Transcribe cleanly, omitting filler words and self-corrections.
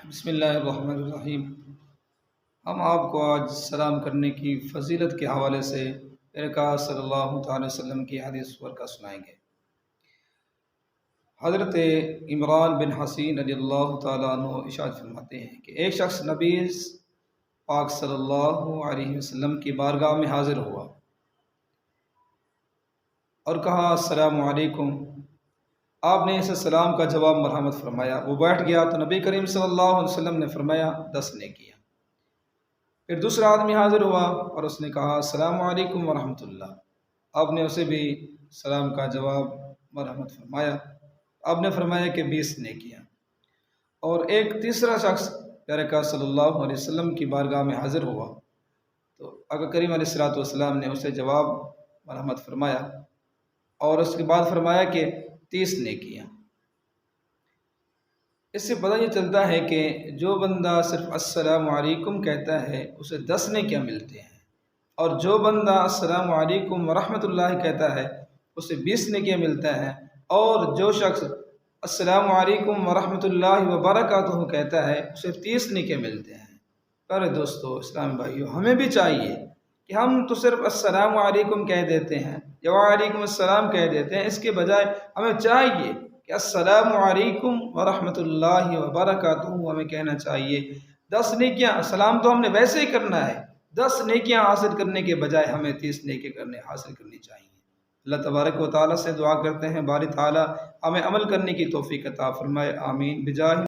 بسم اللہ الرحمن الرحیم۔ ہم آپ کو آج سلام کرنے کی فضیلت کے حوالے سے رسول صلی اللہ تعالی وسلم کی حدیث کا سنائیں گے۔ حضرت عمران بن حسین رضی اللہ تعالیٰ عنہ ارشاد فرماتے ہیں کہ ایک شخص نبی پاک صلی اللہ علیہ وسلم کی بارگاہ میں حاضر ہوا اور کہا السلام علیکم۔ آپ نے اسے سلام کا جواب مرحمت فرمایا۔ وہ بیٹھ گیا تو نبی کریم صلی اللہ علیہ وسلم نے فرمایا 10 نیکیاں۔ پھر دوسرا آدمی حاضر ہوا اور اس نے کہا السلام علیکم ورحمۃ اللہ۔ آپ نے اسے بھی سلام کا جواب مرحمت فرمایا۔ آپ نے فرمایا کہ 20 نیکیاں۔ اور ایک تیسرا شخص پیارے آقا صلی اللہ علیہ وسلم کی بارگاہ میں حاضر ہوا تو آقا کریم علیہ الصلوۃ والسلام نے اسے جواب مرحمت فرمایا اور اس کے بعد فرمایا کہ 30 نیکیاں۔ اس سے پتہ یہ چلتا ہے کہ جو بندہ صرف السلام علیکم کہتا ہے اسے 10 نیکیاں ملتے ہیں، اور جو بندہ السلام علیکم ورحمۃ اللہ کہتا ہے اسے 20 نیکیاں ملتا ہے، اور جو شخص السلام علیکم ورحمۃ اللہ وبرکاتہ کہتا ہے اسے 30 نیکیاں ملتے ہیں۔ پیارے دوستو، اسلام بھائیو، ہمیں بھی چاہیے کہ ہم تو صرف السلام علیکم کہہ دیتے ہیں یا وعلیکم السلام کہہ دیتے ہیں، اس کے بجائے ہمیں چاہیے کہ السلام علیکم ورحمۃ اللہ وبرکاتہ ہمیں کہنا چاہیے۔ 10 نیکیاں، سلام تو ہم نے ویسے ہی کرنا ہے، 10 نیکیاں حاصل کرنے کے بجائے ہمیں 30 نیکیاں حاصل کرنی چاہیے۔ اللہ تبارک و تعالیٰ سے دعا کرتے ہیں باری تعالیٰ ہمیں عمل کرنے کی توفیق عطا فرمائے، آمین بجاہ